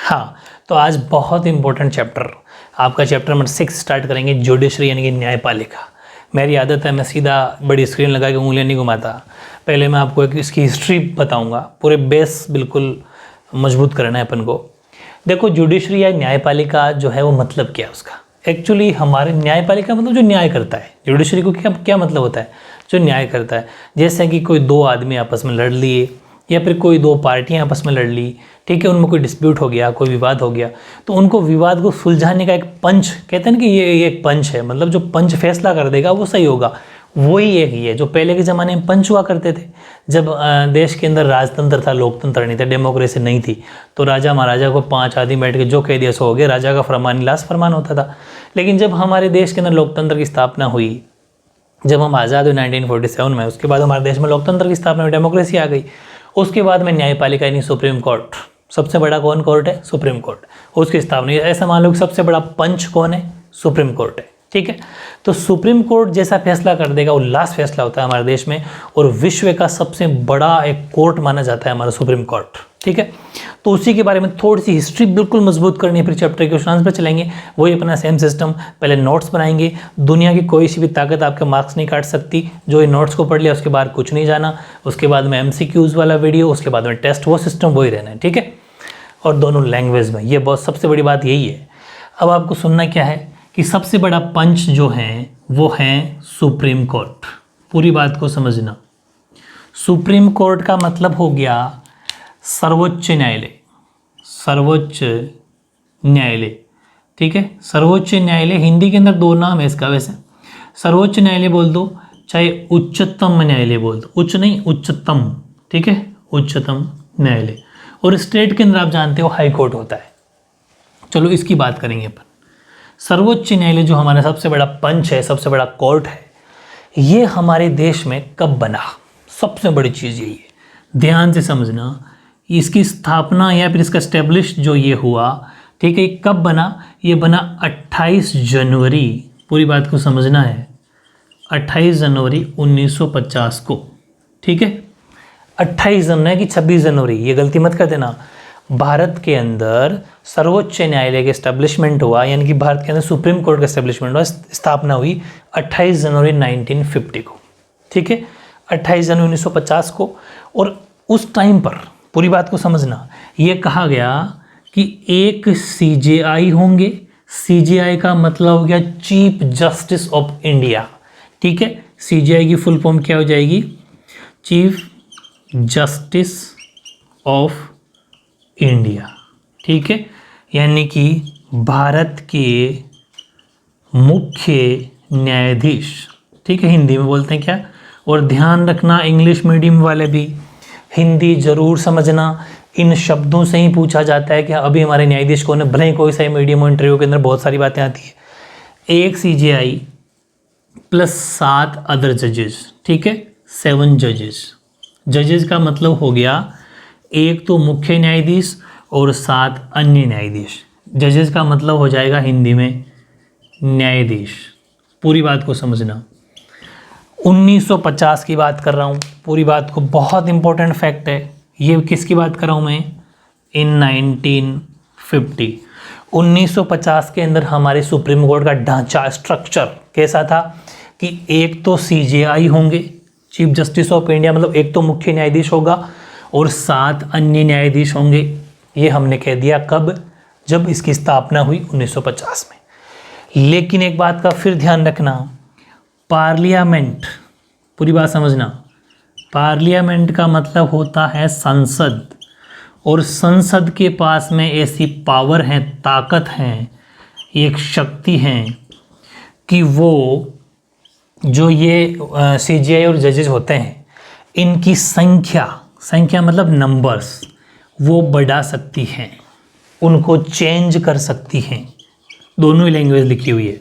हाँ, तो आज बहुत इंपॉर्टेंट चैप्टर, आपका चैप्टर नंबर 6 स्टार्ट करेंगे, जुडिशरी यानी कि न्यायपालिका। मेरी आदत है मैं सीधा बड़ी स्क्रीन लगा के उंगलियां नहीं घुमाता। पहले मैं आपको एक इसकी हिस्ट्री बताऊंगा, पूरे बेस बिल्कुल मजबूत करना है अपन को। देखो, जुडिशरी या न्यायपालिका जो है वो मतलब क्या है उसका। एक्चुअली हमारे न्यायपालिका मतलब जो न्याय करता है। जुडिशरी को क्या क्या मतलब होता है, जो न्याय करता है। जैसे कि कोई दो आदमी आपस में लड़ लिए या फिर कोई दो पार्टियां आपस में लड़ ली, ठीक है, उनमें कोई डिस्प्यूट हो गया, कोई विवाद हो गया, तो उनको विवाद को सुलझाने का एक पंच, कहते हैं ना कि ये एक पंच है, मतलब जो पंच फैसला कर देगा वो सही होगा। वही एक ये जो पहले के ज़माने में पंच हुआ करते थे, जब देश के अंदर राजतंत्र था, लोकतंत्र नहीं था, डेमोक्रेसी नहीं थी, तो राजा महाराजा को 5 आदमी बैठ के जो कह दिया सो हो गया, राजा का फरमान लास्ट फरमान होता था। लेकिन जब हमारे देश के अंदर लोकतंत्र की स्थापना हुई, जब हम आज़ाद हुए 1947 में, उसके बाद हमारे देश में लोकतंत्र की स्थापना हुई, डेमोक्रेसी आ गई। उसके बाद में न्यायपालिका यानी सुप्रीम कोर्ट, सबसे बड़ा कौन कोर्ट है? सुप्रीम कोर्ट, उसकी स्थापना। ऐसा मान लो कि सबसे बड़ा पंच कौन है? सुप्रीम कोर्ट है, ठीक है। तो सुप्रीम कोर्ट जैसा फैसला कर देगा वो लास्ट फैसला होता है हमारे देश में, और विश्व का सबसे बड़ा एक कोर्ट माना जाता है हमारा सुप्रीम कोर्ट, ठीक है। तो उसी के बारे में थोड़ी सी हिस्ट्री बिल्कुल मजबूत करनी है, फिर चैप्टर के क्वेश्चन पर चलेंगे। वही अपना सेम सिस्टम, पहले नोट्स बनाएंगे। दुनिया की कोई सी भी ताकत आपके मार्क्स नहीं काट सकती। जो ये नोट्स को पढ़ लिया उसके बाद कुछ नहीं जाना, उसके बाद में MCQs वाला वीडियो, उसके बाद में टेस्ट, वो सिस्टम वही रहना है, ठीक है। और दोनों लैंग्वेज में, ये बहुत सबसे बड़ी बात यही है। अब आपको सुनना क्या है कि सबसे बड़ा पंच जो है वो है सुप्रीम कोर्ट। पूरी बात को समझना। सुप्रीम कोर्ट का मतलब हो गया सर्वोच्च न्यायालय, सर्वोच्च न्यायालय, ठीक है। सर्वोच्च न्यायालय, हिंदी के अंदर 2 नाम है इसका वैसे। सर्वोच्च न्यायालय बोल दो, चाहे उच्चतम न्यायालय बोल दो, उच्च नहीं उच्चतम, ठीक है, उच्चतम न्यायालय। और स्टेट के अंदर आप जानते हो हाई कोर्ट होता है। चलो इसकी बात करेंगे अपन। सर्वोच्च न्यायालय जो हमारा सबसे बड़ा पंच है, सबसे बड़ा कोर्ट है, ये हमारे देश में कब बना? सबसे बड़ी चीज़ यही है, ध्यान से समझना। इसकी स्थापना या फिर इसका स्टैब्लिश जो ये हुआ, ठीक है, कब बना? ये बना 28 जनवरी, पूरी बात को समझना है, 28 जनवरी 1950 को, ठीक है। 28 जनवरी कि 26 जनवरी, ये गलती मत कर देना। भारत के अंदर सर्वोच्च न्यायालय के एस्टेब्लिशमेंट हुआ, यानी कि भारत के अंदर सुप्रीम कोर्ट का एस्टेब्लिशमेंट हुआ, स्थापना हुई 28 जनवरी 1950 को, ठीक है, 28 जनवरी 1950 को। और उस टाइम पर, पूरी बात को समझना, ये कहा गया कि एक CJI होंगे। CJI का मतलब हो गया चीफ जस्टिस ऑफ इंडिया, ठीक है। CJI की फुल फॉर्म क्या हो जाएगी? चीफ जस्टिस ऑफ इंडिया, ठीक है, यानी कि भारत के मुख्य न्यायाधीश, ठीक है, हिंदी में बोलते हैं क्या। और ध्यान रखना, इंग्लिश मीडियम वाले भी हिंदी जरूर समझना। इन शब्दों से ही पूछा जाता है कि अभी हमारे न्यायाधीश कौन है, भले ही कोई सा मीडियम हो, इंटरव्यू के अंदर बहुत सारी बातें आती है। एक CJI प्लस 7 अदर जजेस, ठीक है, 7 जजेस। जजेस का मतलब हो गया एक तो मुख्य न्यायाधीश और 7 अन्य न्यायाधीश। जजेस का मतलब हो जाएगा हिंदी में न्यायाधीश। पूरी बात को समझना। 1950 की बात कर रहा हूँ, पूरी बात को, बहुत इंपॉर्टेंट फैक्ट है ये। किसकी बात कर रहा हूँ मैं? इन 1950, 1950 के अंदर हमारे सुप्रीम कोर्ट का ढांचा, स्ट्रक्चर कैसा था कि एक तो CJI होंगे, चीफ जस्टिस ऑफ इंडिया, मतलब एक तो मुख्य न्यायाधीश होगा और 7 अन्य न्यायाधीश होंगे। ये हमने कह दिया कब? जब इसकी स्थापना हुई 1950 में। लेकिन एक बात का फिर ध्यान रखना, पार्लियामेंट, पूरी बात समझना, पार्लियामेंट का मतलब होता है संसद, और संसद के पास में ऐसी पावर है, ताकत है, एक शक्ति है कि वो जो ये CJI और जजेस होते हैं, इनकी संख्या मतलब नंबर्स, वो बढ़ा सकती हैं, उनको चेंज कर सकती हैं। दोनों ही लैंग्वेज लिखी हुई है,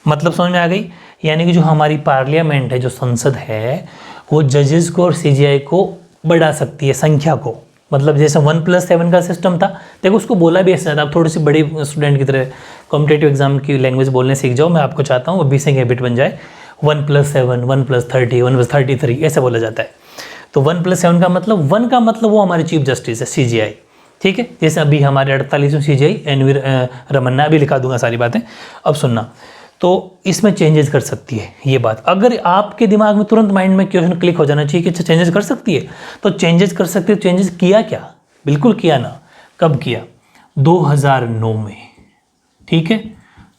मतलब समझ में आ गई। यानी कि जो हमारी पार्लियामेंट है, जो संसद है, वो जजेस को और CJI को बढ़ा सकती है, संख्या को। मतलब जैसे 1+7 का सिस्टम था, देखो उसको बोला भी ऐसा था। आप थोड़ी सी बड़ी स्टूडेंट की तरह कॉम्पिटेटिव एग्जाम की लैंग्वेज बोलने सीख जाओ। मैं आपको चाहता हूँ वो भी से हैबिट बन जाए। 1+7, 1+30, 1+33 ऐसे बोला जाता है। तो 1+7 का मतलब, 1 का मतलब वो हमारे चीफ जस्टिस है, CJI, ठीक है, जैसे अभी हमारे 48वें CGI एनवी रमन्ना, अभी लिखा दूंगा सारी बातें, अब सुनना। तो इसमें चेंजेस कर सकती है ये बात। अगर आपके दिमाग में तुरंत माइंड में क्वेश्चन क्लिक हो जाना चाहिए कि अच्छा चेंजेस कर सकती है, तो चेंजेस कर सकती है। चेंजेस किया क्या? बिल्कुल किया ना। कब किया? 2009 में, ठीक है,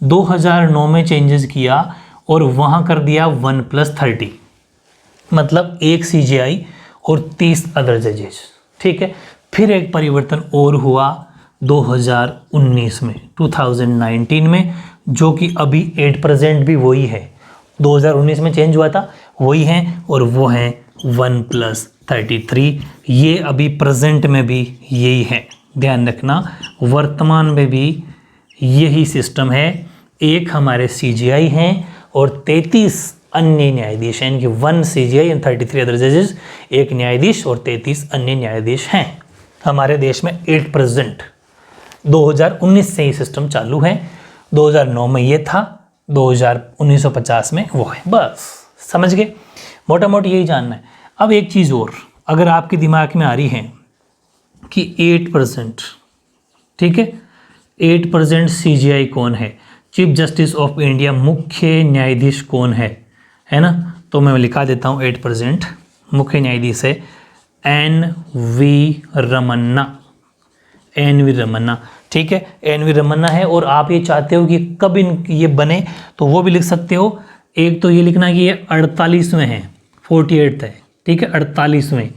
2009 में चेंजेस किया और वहाँ कर दिया 1+30, मतलब एक CGI और 30 अदर जजेस, ठीक है। फिर एक परिवर्तन और हुआ 2019 में, 2019 में, जो कि अभी 8% भी वही है, 2019 में चेंज हुआ था वही है, और वो है 1+33। ये अभी प्रेजेंट में भी यही है, ध्यान रखना, वर्तमान में भी यही सिस्टम है। एक हमारे CGI हैं और 33 अन्य न्यायाधीश हैं, इनकी 1 CGI एंड 33 अदर जजेस, एक न्यायाधीश और 33 अन्य न्यायाधीश हैं। हमारे देश में 8%, 2019 से ही सिस्टम चालू है, 2009 में ये था, 1950 में वो है, बस समझ गए, मोटा मोटी यही जानना है। अब एक चीज़ और अगर आपके दिमाग में आ रही है कि 8%, ठीक है, 8% CGI कौन है, चीफ जस्टिस ऑफ इंडिया, मुख्य न्यायाधीश कौन है ना, तो मैं लिखा देता हूँ 8% मुख्य न्यायाधीश है NV रमन्ना, NV रमन्ना, ठीक है, NV रमन्ना है। और आप ये चाहते हो कि कब ये बने, तो वो भी लिख सकते हो। एक तो ये लिखना कि ये 48वें हैं, 48 है, ठीक है, 48वें,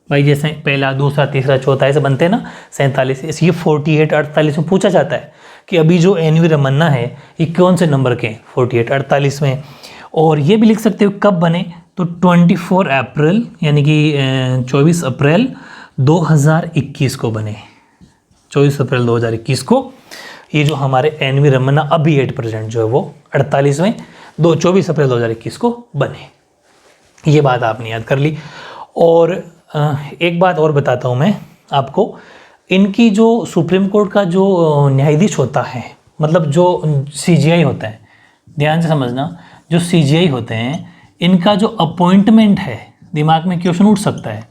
भाई जैसे पहला, दूसरा, तीसरा, चौथा ऐसे बनते हैं ना, 47, ये 48, 48 में पूछा जाता है कि अभी जो NV रमन्ना है ये कौन से नंबर के, 48, 48वें। और ये भी लिख सकते हो कब बने, तो 24 अप्रैल, यानी कि 24 अप्रैल 2021 को बने, 24 अप्रैल 2021 को ये जो हमारे NV रमन्ना अभी 8% जो है वो 48वें 24 अप्रैल 2021 को बने। ये बात आपने याद कर ली। और एक बात और बताता हूँ मैं आपको, इनकी जो सुप्रीम कोर्ट का जो न्यायाधीश होता है, मतलब जो CGI होता है, ध्यान से समझना, जो CGI होते हैं इनका जो अपॉइंटमेंट है, दिमाग में क्वेश्चन उठ सकता है,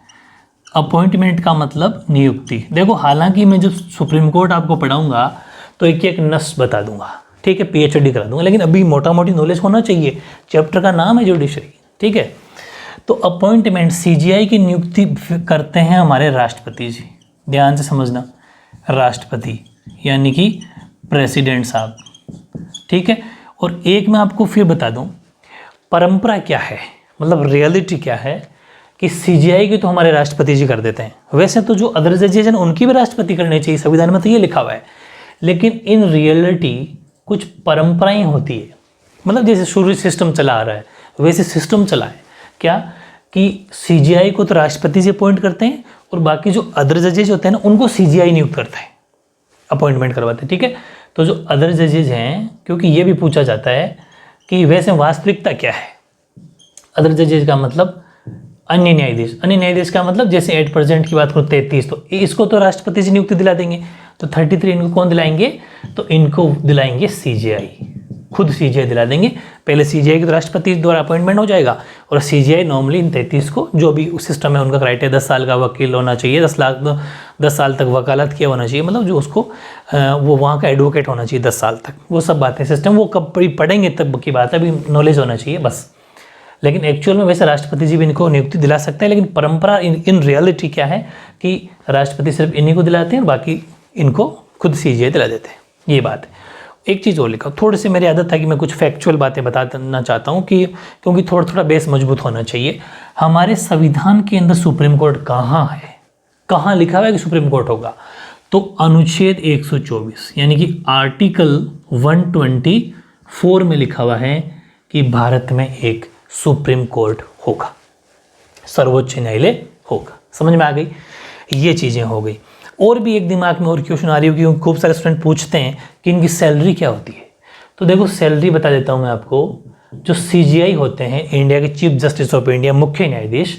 अपॉइंटमेंट का मतलब नियुक्ति। देखो हालांकि मैं जब सुप्रीम कोर्ट आपको पढ़ाऊंगा तो एक एक नस बता दूंगा, ठीक है, PhD करा दूंगा, लेकिन अभी मोटा मोटी नॉलेज होना चाहिए। चैप्टर का नाम है जुडिशरी, ठीक है। तो अपॉइंटमेंट CGI की नियुक्ति करते हैं हमारे राष्ट्रपति जी, ध्यान से समझना, राष्ट्रपति यानी कि प्रेसिडेंट साहब, ठीक है। और एक मैं आपको फिर बता दूं, परंपरा क्या है, मतलब रियलिटी क्या है, कि CGI की तो हमारे राष्ट्रपति जी कर देते हैं। वैसे तो जो अदर जजेज हैं उनकी भी राष्ट्रपति करनी चाहिए, संविधान में तो ये लिखा हुआ है, लेकिन इन रियलिटी कुछ परंपराएं होती है। मतलब जैसे शुरू सिस्टम चला आ रहा है वैसे सिस्टम चला है क्या, कि CGI को तो राष्ट्रपति जी अपॉइंट करते हैं और बाकी जो अदर जजेज होते हैं ना उनको CGI नियुक्त करता है, अपॉइंटमेंट करवाते हैं, ठीक है। तो जो अदर जजेज हैं, क्योंकि ये भी पूछा जाता है कि वैसे वास्तविकता क्या है, अदर जजेज का मतलब अन्य न्यायाधीश, अन्य न्यायाधीश का मतलब जैसे 8% की बात करो 33, तो इसको तो राष्ट्रपति जी नियुक्ति दिला देंगे, तो 33 इनको कौन दिलाएंगे, तो इनको दिलाएंगे CGI, खुद CGI दिला देंगे। पहले CGI के तो राष्ट्रपति द्वारा अपॉइंटमेंट हो जाएगा, और CGI नॉर्मली इन 33 को, जो भी सिस्टम है उनका क्राइटेरिया 10 साल का वकील होना चाहिए, 10 साल तक वकालत किया होना चाहिए, मतलब जो उसको वो वहाँ का एडवोकेट होना चाहिए 10 साल तक, वो सब बातें सिस्टम वो कब पढ़ेंगे तब की बात है, अभी नॉलेज होना चाहिए बस। लेकिन एक्चुअल में वैसे राष्ट्रपति जी भी इनको नियुक्ति दिला सकते हैं, लेकिन परंपरा इन रियलिटी क्या है कि राष्ट्रपति सिर्फ इन्हीं को दिलाते हैं, बाकी इनको खुद CGI दिला देते हैं, ये बात है। एक चीज़ और लिखा, थोड़ी सी मेरी आदत था कि मैं कुछ फैक्चुअल बातें बताना चाहता हूँ, कि क्योंकि थोड़ा थोड़ा बेस मजबूत होना चाहिए। हमारे संविधान के अंदर सुप्रीम कोर्ट कहाँ है, कहाँ लिखा हुआ है कि सुप्रीम कोर्ट होगा, तो अनुच्छेद 124 यानी कि आर्टिकल 124 में लिखा हुआ है कि भारत में एक सुप्रीम कोर्ट होगा, सर्वोच्च न्यायालय होगा। समझ में आ गई, ये चीज़ें हो गई। और भी एक दिमाग में और क्वेश्चन आ रही हो कि खूब सारे स्टूडेंट पूछते हैं कि इनकी सैलरी क्या होती है, तो देखो सैलरी बता देता हूँ मैं आपको। जो CGI होते हैं, इंडिया के चीफ जस्टिस ऑफ इंडिया, मुख्य न्यायाधीश,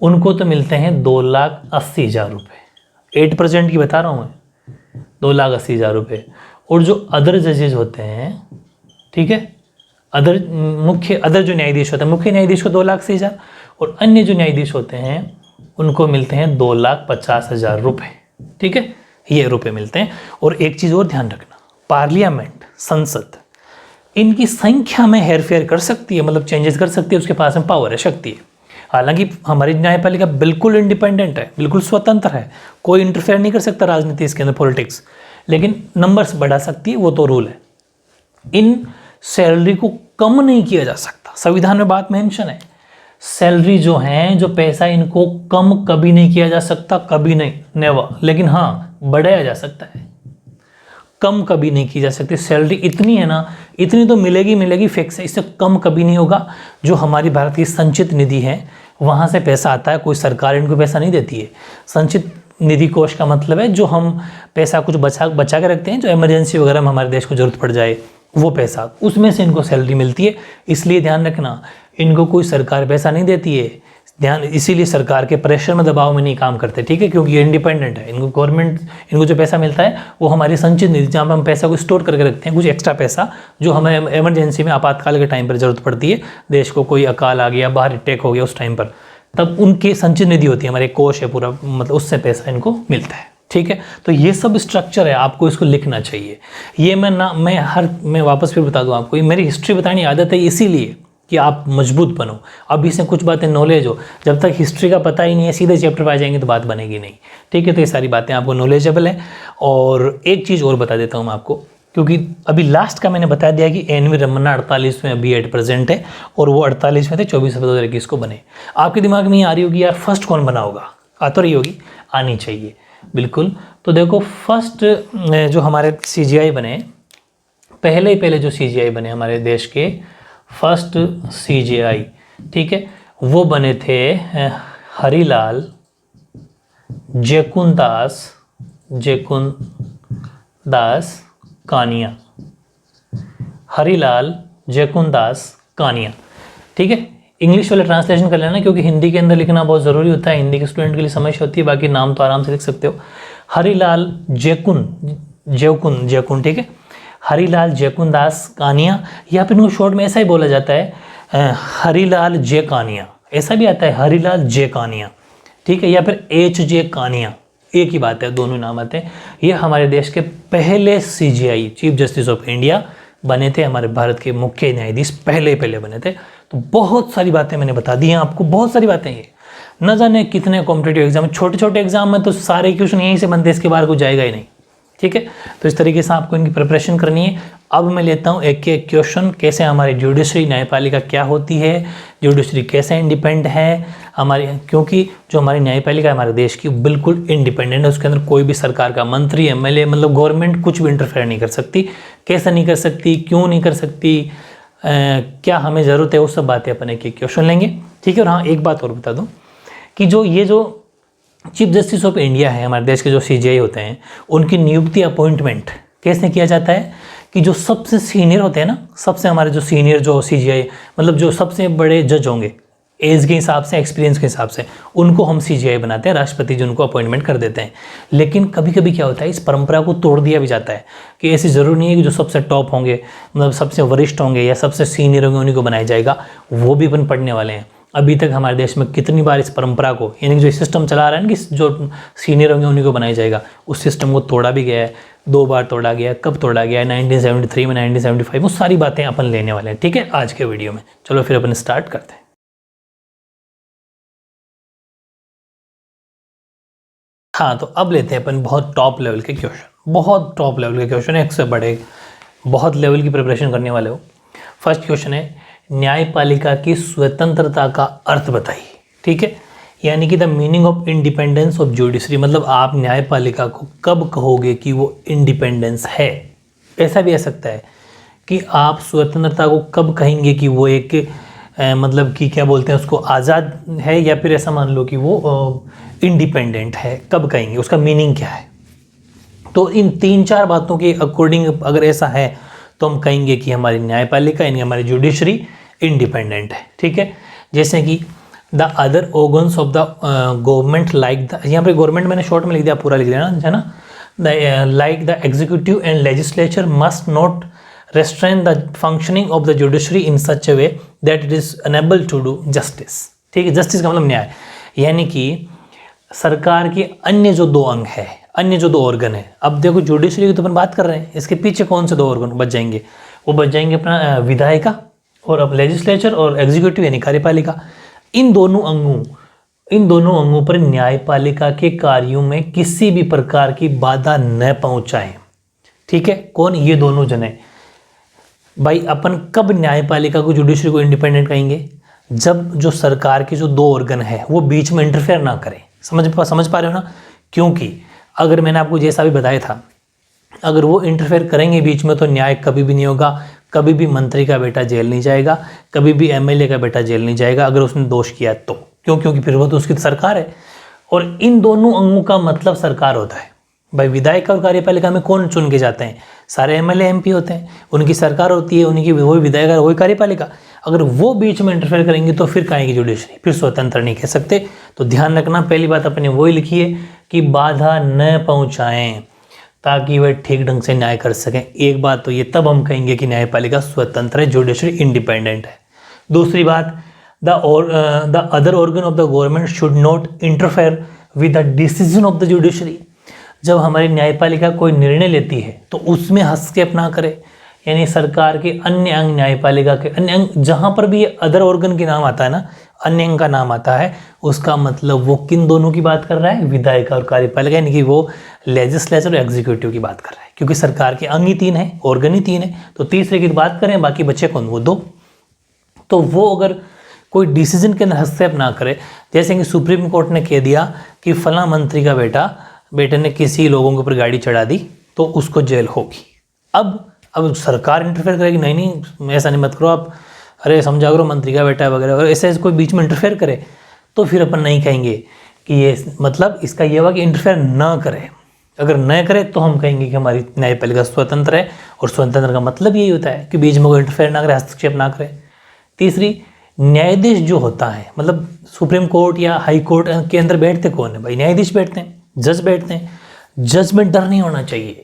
उनको तो मिलते हैं 2,80,000 रुपये, 8% की बता रहा हूँ मैं, 2,80,000 रुपये। और जो अदर जजेज होते हैं, ठीक है, अदर जो न्यायाधीश होते हैं, मुख्य न्यायाधीश को 2,80,000, और अन्य जो न्यायाधीश होते हैं उनको मिलते हैं 2,50,000 रुपये, ठीक है, ये रुपए मिलते हैं। और एक चीज़ और ध्यान रखना, पार्लियामेंट, संसद, इनकी संख्या में हेरफेर कर सकती है, मतलब चेंजेस कर सकती है, उसके पास में पावर है, शक्ति है। हालांकि हमारी न्यायपालिका बिल्कुल इंडिपेंडेंट है, बिल्कुल स्वतंत्र है, कोई इंटरफेयर नहीं कर सकता राजनीति इसके अंदर, पॉलिटिक्स, लेकिन नंबर्स बढ़ा सकती है, वो तो रूल है। इन सैलरी को कम नहीं किया जा सकता, संविधान में बात मेंशन है। सैलरी जो है, जो पैसा, इनको कम कभी नहीं किया जा सकता, कभी नहीं, नेवर। लेकिन हाँ, बढ़ाया जा सकता है, कम कभी नहीं की जा सकती। सैलरी इतनी है ना, इतनी तो मिलेगी मिलेगी, फिक्स है, इससे कम कभी नहीं होगा। जो हमारी भारत की संचित निधि है, वहाँ से पैसा आता है, कोई सरकार इनको पैसा नहीं देती है। संचित निधि कोष का मतलब है जो हम पैसा कुछ बचा के रखते हैं, जो इमरजेंसी वगैरह में हमारे देश को जरूरत पड़ जाए, वो पैसा, उसमें से इनको सैलरी मिलती है। इसलिए ध्यान रखना, इनको कोई सरकार पैसा नहीं देती है, ध्यान, इसीलिए सरकार के प्रेशर में, दबाव में नहीं काम करते, ठीक है, क्योंकि ये इंडिपेंडेंट है। इनको गवर्नमेंट, इनको जो पैसा मिलता है वो हमारी संचित निधि, जहाँ पर हम पैसा को स्टोर करके रखते हैं, कुछ एक्स्ट्रा पैसा जो हमें इमरजेंसी में, आपातकाल के टाइम पर जरूरत पड़ती है, देश को कोई अकाल आ गया, बाहर अटैक हो गया, उस टाइम पर, तब उनकी संचित निधि होती है, हमारे कोष है पूरा, मतलब उससे पैसा इनको मिलता है, ठीक है। तो ये सब स्ट्रक्चर है, आपको इसको लिखना चाहिए। ये मैं वापस फिर बता दूं आपको, ये मेरी हिस्ट्री बताने की आदत है इसीलिए कि आप मजबूत बनो। अब इसमें कुछ बातें नॉलेज हो, जब तक हिस्ट्री का पता ही नहीं है, सीधे चैप्टर पर आ जाएंगे तो बात बनेगी नहीं, ठीक है। तो ये सारी बातें आपको नॉलेजेबल है। और एक चीज़ और बता देता हूँ मैं आपको, क्योंकि अभी लास्ट का मैंने बता दिया कि एन वी रमन्ना 48 में अभी एट प्रेजेंट है, और वो 48 में थे, 24 फरवरी 2021 को बने। आपके दिमाग में ये आ रही होगी, यार फर्स्ट कौन बना होगा, आ तो रही होगी, आनी चाहिए बिल्कुल। तो देखो, फर्स्ट जो हमारे CGI बने, पहले जो CGI बने हमारे देश के, फर्स्ट CGI, ठीक है, वो बने थे हरिलाल जयकुंदास कानिया, हरिलाल जयकुंदास कानिया, ठीक है। इंग्लिश वाले ट्रांसलेशन कर लेना, क्योंकि हिंदी के अंदर लिखना बहुत ज़रूरी होता है, हिंदी के स्टूडेंट के लिए समस्या होती है, बाकी नाम तो आराम से लिख सकते हो। हरिलाल जयकुन, ठीक है, हरिलाल जयकुंदास कानिया, या फिर इनको शॉर्ट में ऐसा ही बोला जाता है, हरिलाल जय कानिया, ऐसा भी आता है, हरिलाल जय कानिया, ठीक है, या फिर HJ कानिया, एक ही बात है, दोनों नाम आते हैं। ये हमारे देश के पहले CGI, chief Justice of India बने थे, हमारे भारत के मुख्य न्यायाधीश पहले बने थे। तो बहुत सारी बातें मैंने बता दी हैं आपको, बहुत सारी बातें, ये न जाने कितने कॉम्पिटेटिव एग्जाम, छोटे एग्जाम में तो सारे क्वेश्चन यहीं से बनते, इसके बाहर कुछ जाएगा ही नहीं, ठीक है। तो इस तरीके से आपको इनकी प्रिपरेशन करनी है। अब मैं लेता हूँ एक एक क्वेश्चन, कैसे हमारी जुडिशरी, न्यायपालिका क्या होती है, जुडिशरी कैसे इंडिपेंडेंट है हमारी, क्योंकि जो हमारी न्यायपालिका है हमारे देश की बिल्कुल इंडिपेंडेंट है, उसके अंदर कोई भी सरकार का मंत्री, MLA, मतलब गवर्नमेंट कुछ भी इंटरफेयर नहीं कर सकती। कैसे नहीं कर सकती, क्यों नहीं कर सकती, क्या हमें ज़रूरत है, वो सब बातें अपन एक एक क्वेश्चन लेंगे, ठीक है। और हाँ, एक बात और बता दूँ कि जो चीफ जस्टिस ऑफ इंडिया है, हमारे देश के जो CGI होते हैं, उनकी नियुक्ति, अपॉइंटमेंट कैसे किया जाता है कि जो सबसे सीनियर होते हैं ना, सबसे हमारे जो सीनियर जो CGI, मतलब जो सबसे बड़े जज होंगे एज के हिसाब से, एक्सपीरियंस के हिसाब से, उनको हम CGI बनाते हैं, राष्ट्रपति जी उनको अपॉइंटमेंट कर देते हैं। लेकिन कभी कभी क्या होता है, इस परंपरा को तोड़ दिया भी जाता है कि ऐसी ज़रूरी नहीं है कि जो सबसे टॉप होंगे, मतलब सबसे वरिष्ठ होंगे या सबसे सीनियर होंगे, उन्हीं को बनाया जाएगा। वो भी अपन पढ़ने वाले हैं। अभी तक हमारे देश में कितनी बार इस परंपरा को, यानी जो सिस्टम चला रहा है ना कि जो सीनियर होंगे उन्हीं को बनाया जाएगा, उस सिस्टम को तोड़ा भी गया है, 2 बार तोड़ा गया है। कब तोड़ा गया है, 1973 में, 1975, वो सारी बातें अपन लेने वाले हैं, ठीक है, आज के वीडियो में। चलो फिर अपन स्टार्ट करते हैं। हाँ, तो अब लेते हैं अपन बहुत टॉप लेवल के क्वेश्चन, बहुत टॉप लेवल के क्वेश्चन, एक से बड़े, बहुत लेवल की प्रिपरेशन करने वाले हो। फर्स्ट क्वेश्चन है, न्यायपालिका की स्वतंत्रता का अर्थ बताइए, ठीक है, यानी कि the meaning of independence of judiciary, मतलब आप न्यायपालिका को कब कहोगे कि वो इंडिपेंडेंस है। ऐसा भी आ सकता है कि आप स्वतंत्रता को कब कहेंगे कि वो एक मतलब कि क्या बोलते हैं उसको, आज़ाद है, या फिर ऐसा मान लो कि वो इंडिपेंडेंट है, कब कहेंगे, उसका मीनिंग क्या है। तो इन 3-4 बातों के अकॉर्डिंग अगर ऐसा है तो हम कहेंगे कि हमारी न्यायपालिका, यानी हमारी जुडिशरी इंडिपेंडेंट है, ठीक है। जैसे कि the other organs of the government like the, यहाँ पे गवर्नमेंट मैंने शॉर्ट में लिख दिया, पूरा लिख देना है ना, like the executive and legislature must not restrain the functioning of the judiciary in such a way that it is unable to do justice, ठीक है। जस्टिस का मतलब न्याय, यानी कि सरकार के अन्य जो 2 अंग है, अन्य जो 2 ऑर्गन है, अब देखो जुडिशरी की तो अपन बात कर रहे हैं, इसके पीछे कौन से 2 ऑर्गन बच जाएंगे? वो बच जाएंगे अपना विधायिका और अब लेजिस्लेचर और एग्जीक्यूटिव यानी कार्यपालिका। इन दोनों अंगों पर न्यायपालिका के कार्यों में किसी भी प्रकार की बाधा न पहुंचाएं। ठीक है, कौन? ये दोनों जने। भाई अपन कब न्यायपालिका को जुडिशरी को इंडिपेंडेंट कहेंगे? जब जो सरकार के जो 2 ऑर्गन है वो बीच में इंटरफेयर ना करें। समझ पा रहे हो ना? क्योंकि अगर मैंने आपको जैसा भी बताया था, अगर वो इंटरफेयर करेंगे बीच में तो न्याय कभी भी नहीं होगा, कभी भी मंत्री का बेटा जेल नहीं जाएगा, कभी भी एमएलए का बेटा जेल नहीं जाएगा अगर उसने दोष किया तो। क्यों? क्योंकि फिर वो तो उसकी सरकार है और इन दोनों अंगों का मतलब सरकार होता है। भाई विधायिका और कार्यपालिका में कौन चुन के जाते हैं? सारे एमएलए एमपी होते हैं, उनकी सरकार होती है, उनकी वही विधायिका वही कार्यपालिका। अगर वो बीच में इंटरफेयर करेंगे तो फिर कहेंगे जुडिशरी, फिर स्वतंत्र नहीं कह सकते। तो ध्यान रखना, पहली बात अपने वही लिखी है कि बाधा न पहुंचाएं ताकि वह ठीक ढंग से न्याय कर सकें। एक बात तो ये, तब हम कहेंगे कि न्यायपालिका स्वतंत्र है, जुडिशरी इंडिपेंडेंट है। दूसरी बात, the other organ of the government should not interfere with the decision of the judiciary. जब हमारी न्यायपालिका कोई निर्णय लेती है तो उसमें हस्तक्षेप ना करे, यानी सरकार के अन्य अंग, न्यायपालिका के अन्य अंग, जहाँ पर भी ये अदर ऑर्गन के नाम आता है ना, अन्य अंग का नाम आता है, उसका मतलब वो किन दोनों की बात कर रहा है? विधायिका और कार्यपालिका, यानी कि वो लेजिस्लेचर और एग्जीक्यूटिव की बात कर रहा है। क्योंकि सरकार के अंग ही 3 है, ऑर्गन ही 3 है, तो तीसरे की बात करें, बाकी बच्चे कौन? वो 2। तो वो अगर कोई डिसीजन के अंदर हस्तक्षेप ना करे, जैसे कि सुप्रीम कोर्ट ने कह दिया कि फला मंत्री का बेटे ने किसी लोगों के ऊपर गाड़ी चढ़ा दी तो उसको जेल होगी। अब सरकार इंटरफेयर करेगी, नहीं ऐसा नहीं मत करो आप, अरे समझा करो मंत्री का बेटा वगैरह, अगर ऐसे कोई बीच में इंटरफेयर करे तो फिर अपन नहीं कहेंगे कि ये, मतलब इसका ये हुआ कि इंटरफेयर ना करे। अगर न करे तो हम कहेंगे कि हमारी न्यायपालिका स्वतंत्र है, और स्वतंत्र का मतलब यही होता है कि बीच में कोई इंटरफेयर ना करे, हस्तक्षेप ना करे। तीसरी, न्यायाधीश जो होता है, मतलब सुप्रीम कोर्ट या हाई कोर्ट के अंदर बैठते कौन है? भाई न्यायाधीश बैठते हैं, जज बैठते हैं। जज में डर नहीं होना चाहिए।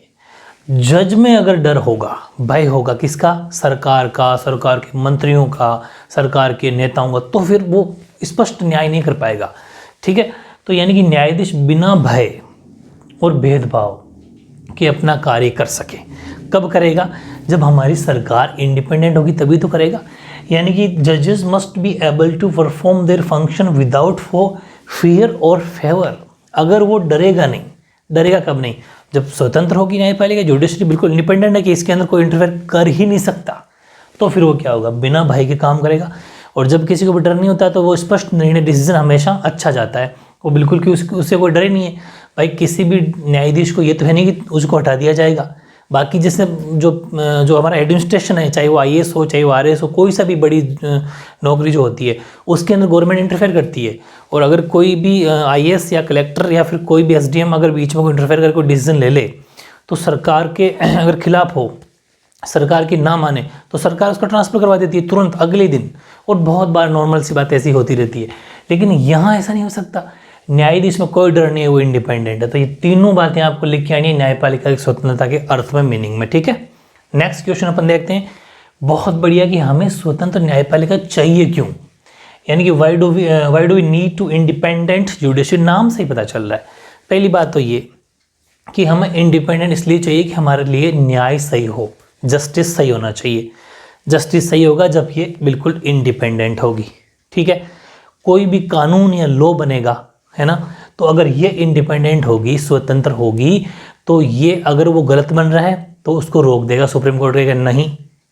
जज में अगर डर होगा, भय होगा किसका? सरकार का, सरकार के मंत्रियों का, सरकार के नेताओं का, तो फिर वो स्पष्ट न्याय नहीं कर पाएगा। ठीक है, तो यानी कि न्यायाधीश बिना भय और भेदभाव के अपना कार्य कर सके। कब करेगा? जब हमारी सरकार इंडिपेंडेंट होगी तभी तो करेगा। यानी कि जजेस must be able to perform their function without fear और फेवर। अगर वो डरेगा नहीं, डरेगा कब? नहीं, जब स्वतंत्र होगी न्यायपालिका, जुडिशरी बिल्कुल इंडिपेंडेंट है कि इसके अंदर कोई इंटरफेयर कर ही नहीं सकता, तो फिर वो क्या होगा? बिना भय के काम करेगा। और जब किसी को भी डर नहीं होता तो वो स्पष्ट निर्णय, डिसीजन हमेशा अच्छा जाता है। वो बिल्कुल कि उससे कोई डर ही नहीं है। भाई किसी भी न्यायाधीश को ये तो है नहीं कि उसको हटा दिया जाएगा। बाकी जैसे जो हमारा एडमिनिस्ट्रेशन है, चाहे वो आईएएस हो, चाहे वो आरएएस हो, कोई सा भी बड़ी नौकरी जो होती है उसके अंदर गवर्नमेंट इंटरफेयर करती है। और अगर कोई भी आईएएस या कलेक्टर या फिर कोई भी एसडीएम अगर बीच में कोई इंटरफेयर करके कोई डिसीजन ले ले तो सरकार के अगर खिलाफ हो, सरकार की ना माने, तो सरकार उसका ट्रांसफ़र करवा देती है तुरंत अगले दिन। और बहुत बार नॉर्मल सी बात ऐसी होती रहती है। लेकिन यहाँ ऐसा नहीं हो सकता। न्यायाधीश में कोई डर नहीं है, वो इंडिपेंडेंट है। तो ये तीनों बातें आपको लिख के आनी है न्यायपालिका की स्वतंत्रता के अर्थ में, मीनिंग में। ठीक है, नेक्स्ट क्वेश्चन अपन देखते हैं। बहुत बढ़िया कि हमें स्वतंत्र न्यायपालिका चाहिए क्यों, यानी कि why do we need to independent judiciary. नाम से ही पता चल रहा है। पहली बात तो ये कि हमें इंडिपेंडेंट इसलिए चाहिए कि हमारे लिए न्याय सही हो, जस्टिस सही होना चाहिए। जस्टिस सही होगा जब ये बिल्कुल इंडिपेंडेंट होगी। ठीक है, कोई भी कानून या लॉ बनेगा, है ना, तो अगर ये इंडिपेंडेंट होगी, स्वतंत्र होगी, तो ये अगर वो गलत बन रहा है तो उसको रोक देगा। सुप्रीम कोर्ट कहेगा नहीं,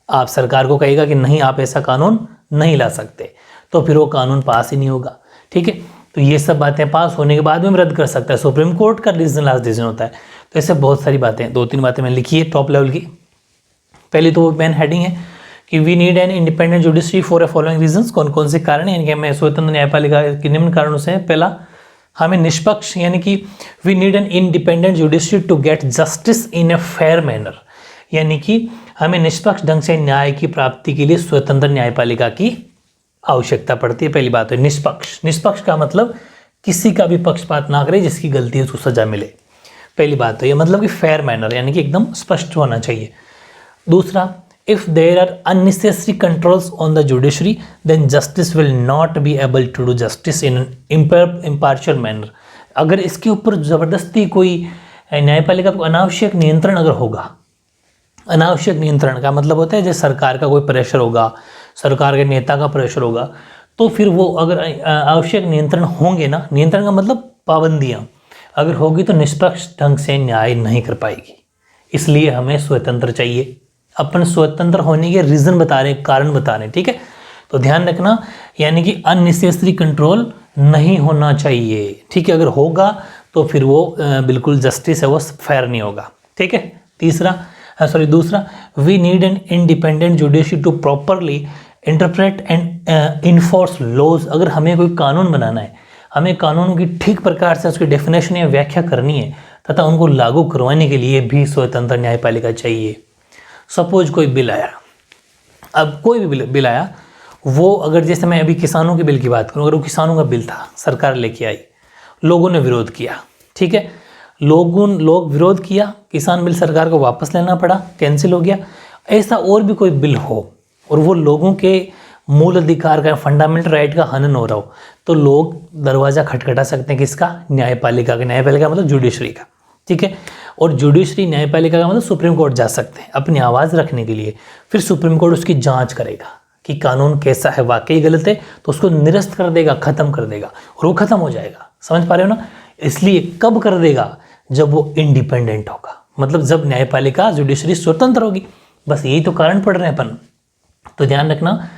आप सरकार को कहेगा कि नहीं आप ऐसा कानून नहीं ला सकते, तो फिर वो कानून पास ही नहीं होगा। ठीक है, तो ये सब बातें पास होने के बाद में रद्द कर सकता है। सुप्रीम कोर्ट का डिसीजन लास्ट डिसीजन होता है। तो ऐसे बहुत सारी बातें, 2-3 बातें मैंने लिखी है टॉप लेवल की। पहली तो मेन हेडिंग है कि we need an independent judiciary for a following reasons. कौन कौन से कारण, यानी कि हमें स्वतंत्र न्यायपालिका के निम्न कारणों से। पहला, हमें निष्पक्ष, यानी कि we need an independent judiciary to get justice in a fair manner, यानी कि हमें निष्पक्ष ढंग से न्याय की प्राप्ति के लिए स्वतंत्र न्यायपालिका की आवश्यकता पड़ती है। पहली बात है निष्पक्ष। निष्पक्ष का मतलब किसी का भी पक्षपात ना करे, जिसकी गलती है उसको सजा मिले। पहली बात तो ये, मतलब कि फेयर मैनर, यानी कि एकदम स्पष्ट होना चाहिए। दूसरा, if there are unnecessary controls on the judiciary, then justice will not be able to do justice in an impartial manner. अगर इसके ऊपर ज़बरदस्ती कोई न्यायपालिका पर अनावश्यक नियंत्रण अगर होगा, अनावश्यक नियंत्रण का मतलब होता है जैसे सरकार का कोई प्रेशर होगा, सरकार के नेता का प्रेशर होगा, तो फिर वो अगर आवश्यक नियंत्रण होंगे ना, नियंत्रण का मतलब पाबंदियाँ अगर होगी तो निष्पक्ष ढंग से न्याय नहीं कर पाएगी। इसलिए हमें स्वतंत्र चाहिए। अपन स्वतंत्र होने के रीज़न बता रहे हैं, कारण बता रहे हैं, ठीक है। तो ध्यान रखना, यानी कि अननेसेसरी कंट्रोल नहीं होना चाहिए, ठीक है। अगर होगा तो फिर वो बिल्कुल जस्टिस है, वो फेयर नहीं होगा, ठीक है। दूसरा, we need an independent judiciary to properly interpret and enforce laws. अगर हमें कोई कानून बनाना है, हमें कानून की ठीक प्रकार से उसकी डेफिनेशन या व्याख्या करनी है तथा उनको लागू करवाने के लिए भी स्वतंत्र न्यायपालिका चाहिए। सपोज कोई बिल आया, अब कोई भी बिल आया, वो अगर जैसे मैं अभी किसानों के बिल की बात करूँ, अगर वो किसानों का बिल था, सरकार लेके आई, लोगों ने विरोध किया, ठीक है, लोग विरोध किया, किसान बिल सरकार को वापस लेना पड़ा, कैंसिल हो गया। ऐसा और भी कोई बिल हो और वो लोगों के मूल अधिकार का, फंडामेंटल राइट का हनन हो रहा हो, तो लोग दरवाज़ा खटखटा सकते हैं किसका? न्यायपालिका का। न्यायपालिका मतलब जुडिशरी का, ठीक है। और जुडिशरी न्यायपालिका का मतलब सुप्रीम कोर्ट जा सकते हैं अपनी आवाज़ रखने के लिए। फिर सुप्रीम कोर्ट उसकी जांच करेगा कि कानून कैसा है, वाकई गलत है तो उसको निरस्त कर देगा, ख़त्म कर देगा, और वो ख़त्म हो जाएगा। समझ पा रहे हो ना? इसलिए कब कर देगा? जब वो इंडिपेंडेंट होगा, मतलब जब न्यायपालिका, जुडिशरी स्वतंत्र होगी। बस यही तो कारण पढ़ रहे हैं अपन। तो ध्यान रखना,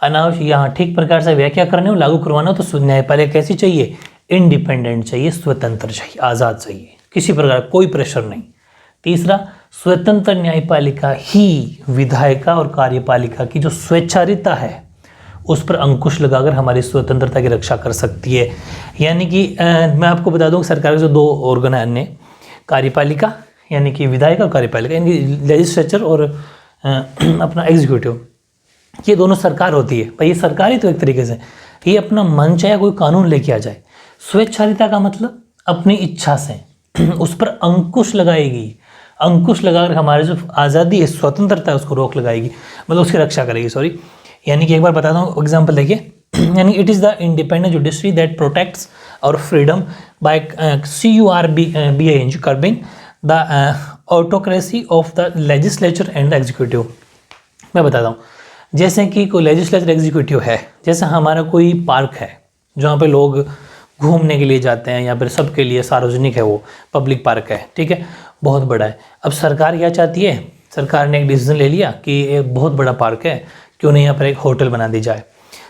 अनावश्यक यहाँ ठीक प्रकार से व्याख्या करने हो, लागू करवाना हो तो न्यायपालिका कैसी चाहिए? इंडिपेंडेंट चाहिए, स्वतंत्र चाहिए, आज़ाद चाहिए, किसी प्रकार कोई प्रेशर नहीं। तीसरा, स्वतंत्र न्यायपालिका ही विधायिका और कार्यपालिका की जो स्वेच्छारिता है उस पर अंकुश लगाकर हमारी स्वतंत्रता की रक्षा कर सकती है। यानी कि मैं आपको बता दूं, सरकार के जो दो ऑर्गन है अन्य, कार्यपालिका यानी कि विधायिका और कार्यपालिका, यानी कि लेजिस्लेचर और अपना एग्जीक्यूटिव, ये दोनों सरकार होती है। भाई ये सरकार ही तो एक तरीके से, ये अपना मन चाहे कोई कानून लेके आ जाए। स्वेच्छारिता का मतलब अपनी इच्छा से उस पर अंकुश लगाएगी, अंकुश लगाकर हमारे जो आज़ादी है, स्वतंत्रता है, उसको रोक लगाएगी, मतलब उसकी रक्षा करेगी, सॉरी। यानी कि एक बार बताता हूँ, एग्जाम्पल देखिए, यानी it is the independent judiciary that protects our freedom by CURBING curbing the autocracy of the legislature and the executive. मैं बताता हूँ, जैसे कि कोई लेजिस्लेचर एग्जीक्यूटिव है, जैसे हमारा कोई पार्क है जहाँ पे लोग घूमने के लिए जाते हैं, या फिर सबके लिए सार्वजनिक है, वो पब्लिक पार्क है, ठीक है, बहुत बड़ा है। अब सरकार क्या चाहती है? सरकार ने एक डिसीजन ले लिया कि एक बहुत बड़ा पार्क है, क्यों नहीं यहाँ पर एक होटल बना दी जाए।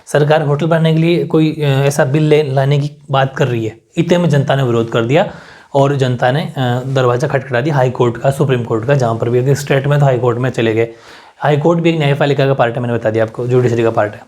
सरकार होटल बनाने के लिए कोई ऐसा बिल लाने की बात कर रही है, इतने में जनता ने विरोध कर दिया और जनता ने दरवाज़ा खटखटा दिया हाई कोर्ट का, सुप्रीम कोर्ट का, जहाँ पर भी अगर स्टेट में तो हाई कोर्ट में चले गए। हाई कोर्ट भी एक न्यायपालिका का पार्ट है, मैंने बता दिया आपको, जुडिशरी का पार्ट है,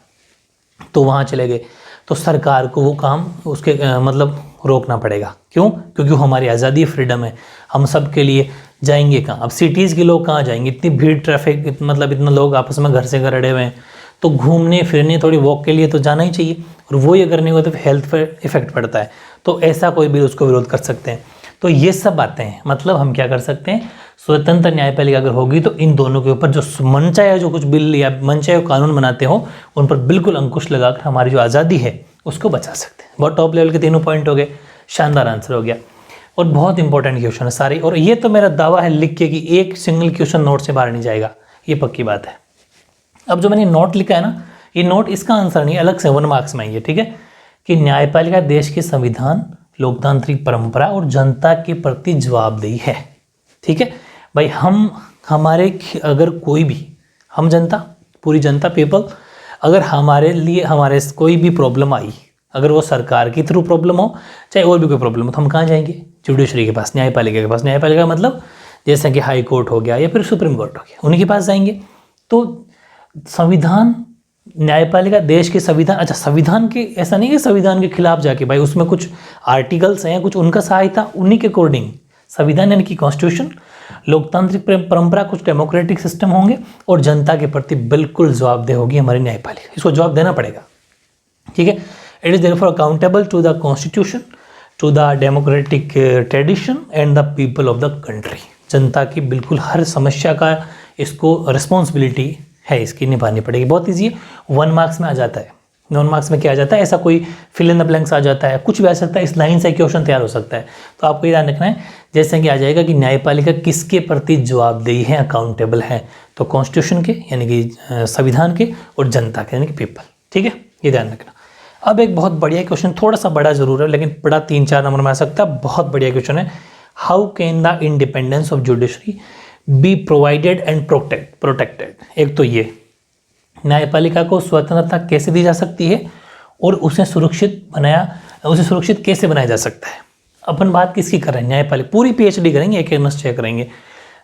तो वहाँ चले गए। तो सरकार को वो काम उसके मतलब रोकना पड़ेगा। क्यों? क्योंकि वो हमारी आज़ादी, फ्रीडम है, हम सब के लिए जाएंगे कहाँ? अब सिटीज़ के लोग कहाँ जाएंगे? इतनी भीड़, ट्रैफिक, मतलब इतना लोग आपस में घर से घर अड़े हुए हैं, तो घूमने फिरने, थोड़ी वॉक के लिए तो जाना ही चाहिए, और वो ये करने को तो हेल्थ पर इफेक्ट पड़ता है। तो ऐसा कोई भी उसको विरोध कर सकते हैं। तो ये सब बातें हैं, मतलब हम क्या कर सकते हैं? स्वतंत्र न्यायपालिका अगर होगी तो इन दोनों के ऊपर जो मन चाहे जो कुछ बिल या मन चाहे कानून बनाते हो, उन पर बिल्कुल अंकुश लगाकर हमारी जो आज़ादी है उसको बचा सकते हैं। बहुत टॉप लेवल के तीनों पॉइंट हो गए, शानदार आंसर हो गया, और बहुत इंपॉर्टेंट क्वेश्चन है सारे। और ये तो मेरा दावा है लिख के कि एक सिंगल क्वेश्चन नोट से बाहर नहीं जाएगा, ये पक्की बात है। अब जो मैंने नोट लिखा है ना, ये नोट इसका आंसर नहीं, अलग से 1 मार्क्स में आएंगे, ठीक है। कि न्यायपालिका देश के संविधान, लोकतांत्रिक परंपरा और जनता के प्रति जवाबदेही है, ठीक है भाई। हमारे अगर कोई भी, हम जनता, पूरी जनता, पीपल, अगर हमारे लिए हमारे कोई भी प्रॉब्लम आई, अगर वो सरकार के थ्रू प्रॉब्लम हो चाहे और भी कोई प्रॉब्लम हो, तो हम कहाँ जाएंगे? जुडिशरी के पास, न्यायपालिका के पास। न्यायपालिका मतलब जैसे कि हाई कोर्ट हो गया या फिर सुप्रीम कोर्ट हो गया, उन्हीं के पास जाएंगे। तो संविधान, न्यायपालिका देश के संविधान, अच्छा संविधान के, ऐसा नहीं कि संविधान के खिलाफ जाके, भाई उसमें कुछ आर्टिकल्स हैं, कुछ उनका सहायता, उन्हीं के अकॉर्डिंग संविधान यानी कि कॉन्स्टिट्यूशन, लोकतांत्रिक परंपरा, कुछ डेमोक्रेटिक सिस्टम होंगे, और जनता के प्रति बिल्कुल जवाबदेह होगी हमारी न्यायपालिका, इसको जवाब देना पड़ेगा, ठीक है। It is therefore accountable to the constitution, to the democratic tradition and the people of the country. जनता की बिल्कुल हर समस्या का इसको रिस्पॉन्सिबिलिटी है, इसकी निभानी पड़ेगी। बहुत ईजी है, 1 मार्क्स में आ जाता है, नॉन मार्क्स में क्या आ जाता है, ऐसा कोई फिल इन द ब्लैंक्स आ जाता है, कुछ भी आ सकता है, इस लाइन से क्वेश्चन तैयार हो सकता है। तो आपको ध्यान रखना है, जैसे कि आ जाएगा कि न्यायपालिका किसके प्रति जवाबदेही है, अकाउंटेबल है, तो कॉन्स्टिट्यूशन के यानी कि संविधान के, और जनता के यानी कि पीपल। ठीक है, ये ध्यान रखना। अब एक बहुत बढ़िया क्वेश्चन, थोड़ा सा बड़ा जरूर है लेकिन बड़ा 3-4 नंबर में आ सकता है, बहुत बढ़िया क्वेश्चन है। How can the independence of judiciary be provided and protected. एक तो ये न्यायपालिका को स्वतंत्रता कैसे दी जा सकती है और उसे सुरक्षित कैसे बनाया जा सकता है। अपन बात किसकी कर रहे हैं, न्यायपालिका, पूरी पीएचडी करेंगे, एक चेक करेंगे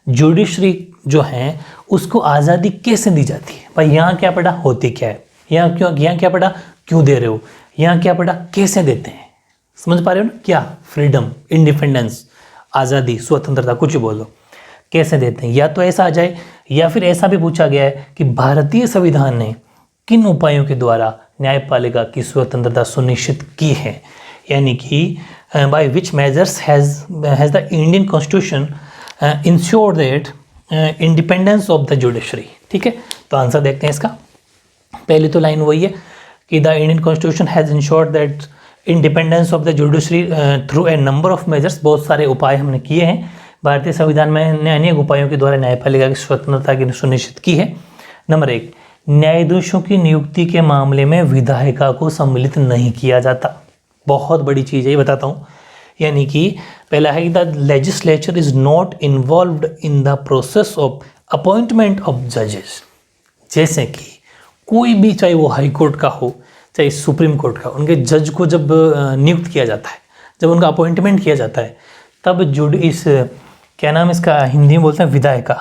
जुडिशरी जो है उसको आज़ादी कैसे दी जाती है। भाई यहाँ क्या पढ़ा, होती क्या है, यहाँ क्या पढ़ा, क्यों दे रहे हो, यहाँ क्या पढ़ा, कैसे देते हैं। समझ पा रहे हो ना, क्या फ्रीडम, इंडिपेंडेंस, आज़ादी, स्वतंत्रता, कुछ बोलो, कैसे देते हैं। या तो ऐसा आ जाए, या फिर ऐसा भी पूछा गया है कि भारतीय संविधान ने किन उपायों के द्वारा न्यायपालिका की स्वतंत्रता सुनिश्चित की है, यानी कि by which measures has the Indian constitution ensure that independence of the judiciary. ठीक है, तो आंसर देखते हैं इसका। पहली तो लाइन वही है कि the Indian constitution has insured that independence of the judiciary through a number of measures. बहुत सारे उपाय हमने किए हैं, भारतीय संविधान में ने अनेक उपायों के द्वारा न्यायपालिका की स्वतंत्रता की सुनिश्चित की है। नंबर 1, न्यायाधीशों की नियुक्ति के मामले में विधायिका को सम्मिलित नहीं किया जाता। बहुत बड़ी चीज़ है, ये बताता हूँ। यानी कि पहला है कि the legislature is not involved in the process of appointment of जजेस। जैसे कि कोई भी, चाहे वो हाई कोर्ट का हो चाहे सुप्रीम कोर्ट का, उनके जज को जब नियुक्त किया जाता है, जब उनका अपॉइंटमेंट किया जाता है, तब इस क्या नाम इसका हिंदी में बोलते हैं, विधायिका।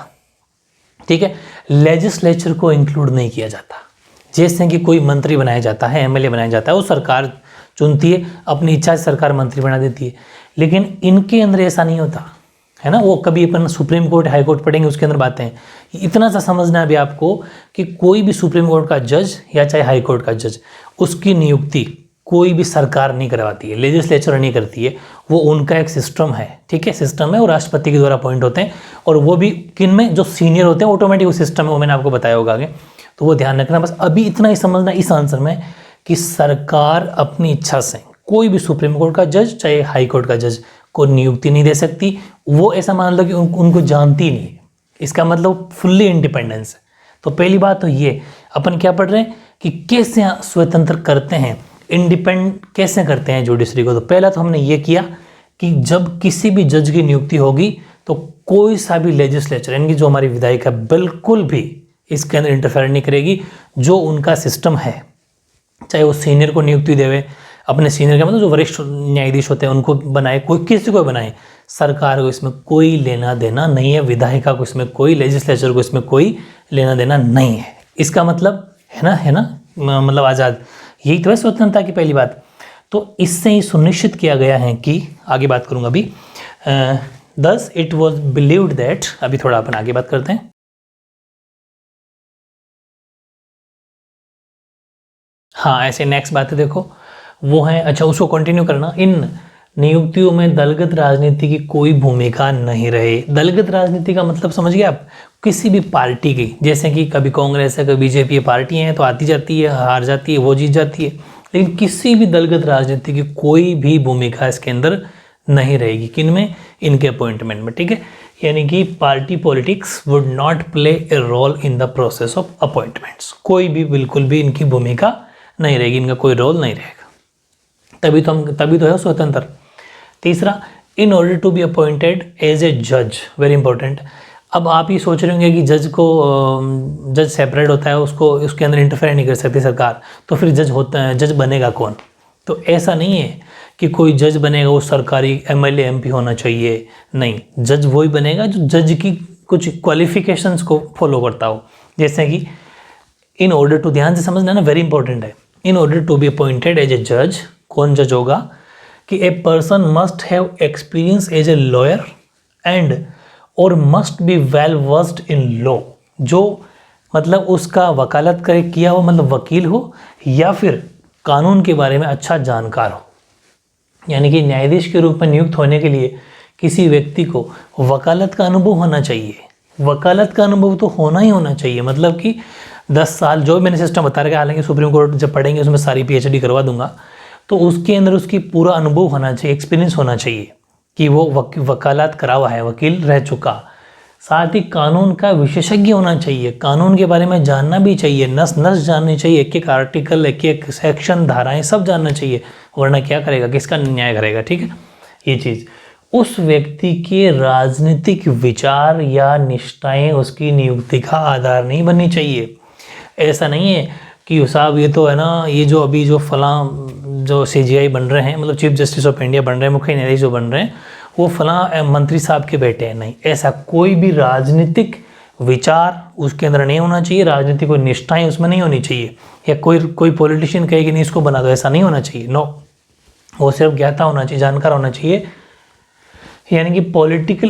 ठीक है, लेजिस्लेचर को इंक्लूड नहीं किया जाता। जैसे कि कोई मंत्री बनाया जाता है, एमएलए बनाया जाता है, वो सरकार चुनती है, अपनी इच्छा से सरकार मंत्री बना देती है, लेकिन इनके अंदर ऐसा नहीं होता है ना। वो कभी अपन सुप्रीम कोर्ट हाई कोर्ट पढ़ेंगे, उसके अंदर बातें हैं। इतना सा समझना है अभी आपको कि कोई भी सुप्रीम कोर्ट का जज या चाहे हाई कोर्ट का जज, उसकी नियुक्ति कोई भी सरकार नहीं करवाती है, लेजिस्लेचर नहीं करती है, वो उनका एक सिस्टम है। ठीक है, सिस्टम है, वो राष्ट्रपति के द्वारा अपॉइंट होते हैं, और वो भी किन में, जो सीनियर होते हैं, ऑटोमेटिक वो सिस्टम है, वो मैंने आपको बताया होगा आगे, तो वो ध्यान रखना। बस अभी इतना ही समझना इस आंसर में कि सरकार अपनी इच्छा से कोई भी सुप्रीम कोर्ट का जज चाहे हाई कोर्ट का जज को नियुक्ति नहीं दे सकती। वो ऐसा मान लो कि उनको जानती नहीं है, इसका मतलब फुल्ली इंडिपेंडेंस है। तो पहली बात तो ये, अपन क्या पढ़ रहे हैं कि कैसे स्वतंत्र करते हैं, इंडिपेंडेंट कैसे करते हैं जुडिशरी को। तो पहला तो हमने ये किया कि जब किसी भी जज की नियुक्ति होगी तो कोई सा भी लेजिस्लेचर यानी कि जो हमारी विधायिका बिल्कुल भी इसके अंदर इंटरफेयर नहीं करेगी। जो उनका सिस्टम है, चाहे वो सीनियर को नियुक्ति देवे, अपने सीनियर का मतलब जो वरिष्ठ न्यायाधीश होते हैं उनको बनाए, कोई किसी को बनाए, सरकार को इसमें कोई लेना देना नहीं है, विधायिका को इसमें कोई, लेजिस्लेचर को इसमें कोई लेना देना नहीं है। इसका मतलब है ना मतलब आज़ाद, यही तो है स्वतंत्रता की पहली बात। तो इससे ही सुनिश्चित किया गया है कि, आगे बात करूंगा अभी, thus it was believed that, अभी थोड़ा अपन आगे बात करते हैं। हाँ, ऐसे नेक्स्ट बात है, देखो वो है, अच्छा उसको कंटिन्यू करना। इन नियुक्तियों में दलगत राजनीति की कोई भूमिका नहीं रहे। दलगत राजनीति का मतलब समझ गए आप, किसी भी पार्टी की, जैसे कि कभी कांग्रेस है, कभी बीजेपी है, पार्टी हैं तो आती जाती है, हार जाती है, वो जीत जाती है, लेकिन किसी भी दलगत राजनीति की कोई भी भूमिका इसके अंदर नहीं रहेगी। किन में, इनके अपॉइंटमेंट में। ठीक है, यानी कि party politics would not play a role in the process of appointments. कोई भी, बिल्कुल भी इनकी भूमिका नहीं रहेगी, इनका कोई रोल नहीं रहेगा। तभी तो है स्वतंत्र। तीसरा, in order to be appointed as a जज, वेरी इंपॉर्टेंट। अब आप ये सोच रहे होंगे कि जज सेपरेट होता है, उसको उसके अंदर इंटरफेयर नहीं कर सकती सरकार, तो फिर जज बनेगा कौन। तो ऐसा नहीं है कि कोई जज बनेगा वो सरकारी एमएलए एमपी होना चाहिए, नहीं, जज वही बनेगा जो जज की कुछ क्वालिफिकेशंस को फॉलो करता हो। जैसे कि इन ऑर्डर टू, ध्यान से समझना ना, वेरी इंपॉर्टेंट है। In order to be appointed as a जज, कौन जज होगा कि a person must have experience as a lawyer and और must be well versed in law. जो मतलब उसका वकालत करे किया हो, मतलब वकील हो, या फिर कानून के बारे में अच्छा जानकार हो। यानी कि न्यायाधीश के रूप में नियुक्त होने के लिए किसी व्यक्ति को वकालत का अनुभव होना चाहिए। वकालत का अनुभव तो होना ही होना चाहिए, मतलब कि 10 साल जो मैंने सिस्टम बता रखा है, हालांकि सुप्रीम कोर्ट जब पढ़ेंगे उसमें सारी PhD करवा दूंगा, तो उसके अंदर उसकी पूरा अनुभव होना चाहिए, एक्सपीरियंस होना चाहिए कि वो वकालत करा हुआ है, वकील रह चुका। साथ ही कानून का विशेषज्ञ होना चाहिए, कानून के बारे में जानना भी चाहिए, नस नस जाननी चाहिए, एक एक आर्टिकल, एक एक सेक्शन, धाराएं सब जानना चाहिए, वरना क्या करेगा, किसका न्याय करेगा। ठीक है, ये चीज़ उस व्यक्ति के राजनीतिक विचार या निष्ठाएं उसकी नियुक्ति का आधार नहीं बननी चाहिए। ऐसा नहीं है कि साहब ये तो है ना, ये जो अभी जो फलां जो CJI बन रहे हैं, मतलब चीफ जस्टिस ऑफ इंडिया बन रहे हैं, मुख्य न्यायाधीश जो बन रहे हैं, वो फलां मंत्री साहब के बेटे हैं। नहीं, ऐसा कोई भी राजनीतिक विचार उसके अंदर नहीं होना चाहिए, राजनीतिक कोई निष्ठाएं उसमें नहीं होनी चाहिए, या कोई पॉलिटिशियन कहे कि नहीं इसको बना दो, ऐसा नहीं होना चाहिए। नो, वो सिर्फ ज्ञाता होना चाहिए, जानकार होना चाहिए, यानी कि political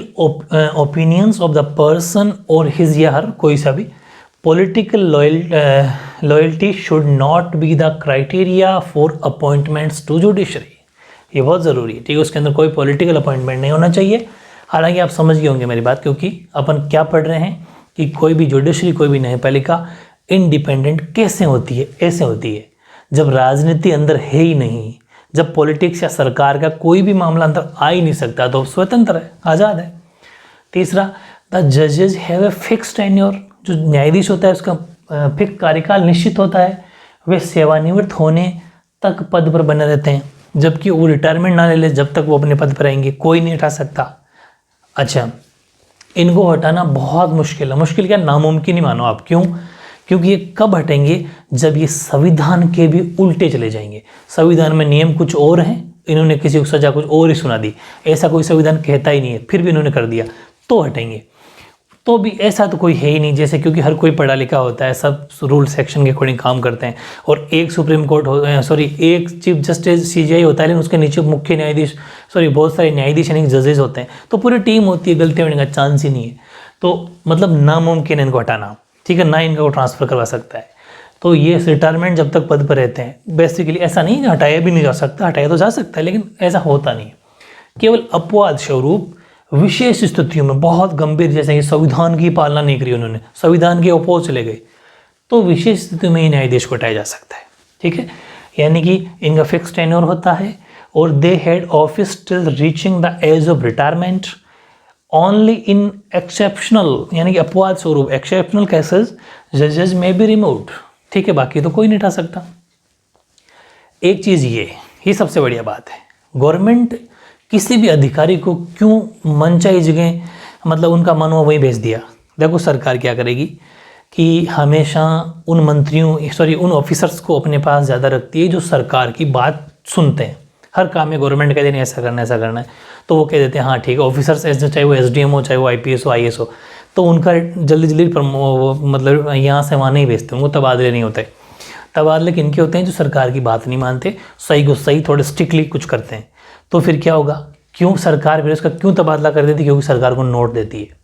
opinions of the person और हिज या हर, कोई सा भी political loyalty should not be the criteria for appointments to judiciary. ये बहुत ज़रूरी है। ठीक है, उसके अंदर कोई पॉलिटिकल अपॉइंटमेंट नहीं होना चाहिए। हालांकि आप समझ गए होंगे मेरी बात, क्योंकि अपन क्या पढ़ रहे हैं कि कोई भी जुडिशरी, कोई भी न्यायपालिका इंडिपेंडेंट कैसे होती है, ऐसे होती है जब राजनीति अंदर है ही नहीं, जब पॉलिटिक्स या सरकार का कोई भी मामला अंदर आ ही नहीं सकता, तो स्वतंत्र है, आज़ाद है। तीसरा, द जजेज हैव ए फिक्स्ड टेन्योर, जो न्यायाधीश होता है उसका फिक्स कार्यकाल निश्चित होता है, वे सेवानिवृत्त होने तक पद पर बने रहते हैं, जबकि वो रिटायरमेंट ना ले ले जब तक वो अपने पद पर रहेंगे, कोई नहीं हटा सकता। अच्छा, इनको हटाना बहुत मुश्किल है, मुश्किल क्या, नामुमकिन ही मानो आप। क्यों? क्योंकि ये कब हटेंगे, जब ये संविधान के भी उल्टे चले जाएंगे। संविधान में नियम कुछ और हैं, इन्होंने किसी को सजा कुछ और ही सुना दी, ऐसा कोई संविधान कहता ही नहीं है, फिर भी इन्होंने कर दिया, तो हटेंगे। तो भी ऐसा तो कोई है ही नहीं, जैसे क्योंकि हर कोई पढ़ा लिखा होता है, सब रूल सेक्शन के अकॉर्डिंग काम करते हैं, और एक सुप्रीम कोर्ट एक चीफ जस्टिस CJI होता है, लेकिन उसके नीचे मुख्य न्यायाधीश बहुत सारे न्यायाधीश यानी जजेस होते हैं, तो पूरी टीम होती है, गलती होने का चांस ही नहीं है। तो मतलब नामुमकिन है इनको हटाना। ठीक है, ना इनको ट्रांसफ़र करवा सकता है। तो ये रिटायरमेंट जब तक पद पर रहते हैं, बेसिकली ऐसा नहीं है हटाया भी नहीं जा सकता, हटाया तो जा सकता है, लेकिन ऐसा होता नहीं। केवल अपवाद स्वरूप विशेष स्थितियों में, बहुत गंभीर, जैसे कि संविधान की पालना नहीं करी उन्होंने, संविधान के अपोज चले गए, तो विशेष स्थितियों में ही न्यायाधीश को हटाया जा सकता है। ठीक है, यानी कि इनका फिक्स टेन्योर होता है, और they had office till reaching the age of retirement only in exceptional, यानी कि अपवाद स्वरूप, एक्सेप्शनल केसेस जजेस में बी रिमूव्ड। ठीक है, बाकी तो कोई नहीं हटा सकता। एक चीज़ ये सबसे बढ़िया बात है, गवर्नमेंट किसी भी अधिकारी को क्यों मनचाही जगह, मतलब उनका मन हो वही भेज दिया। देखो सरकार क्या करेगी कि हमेशा उन उन ऑफिसर्स को अपने पास ज़्यादा रखती है जो सरकार की बात सुनते हैं। हर काम में गवर्नमेंट कहते हैं ऐसा करना है, ऐसा करना है, तो वो कह देते हैं हाँ ठीक है। ऑफिसर्स ऐसे, चाहे वो SDM हो, चाहे वो IPS हो, IAS हो, तो उनका जल्दी मतलब यहाँ से वहाँ नहीं भेजते, उनको तबादले नहीं होते। तबादले किनके होते हैं? जो सरकार की बात नहीं मानते, सही को सही थोड़े स्ट्रिक्टली कुछ करते हैं। तो फिर क्या होगा, क्यों सरकार फिर उसका क्यों तबादला कर देती? क्योंकि सरकार को नोट देती है,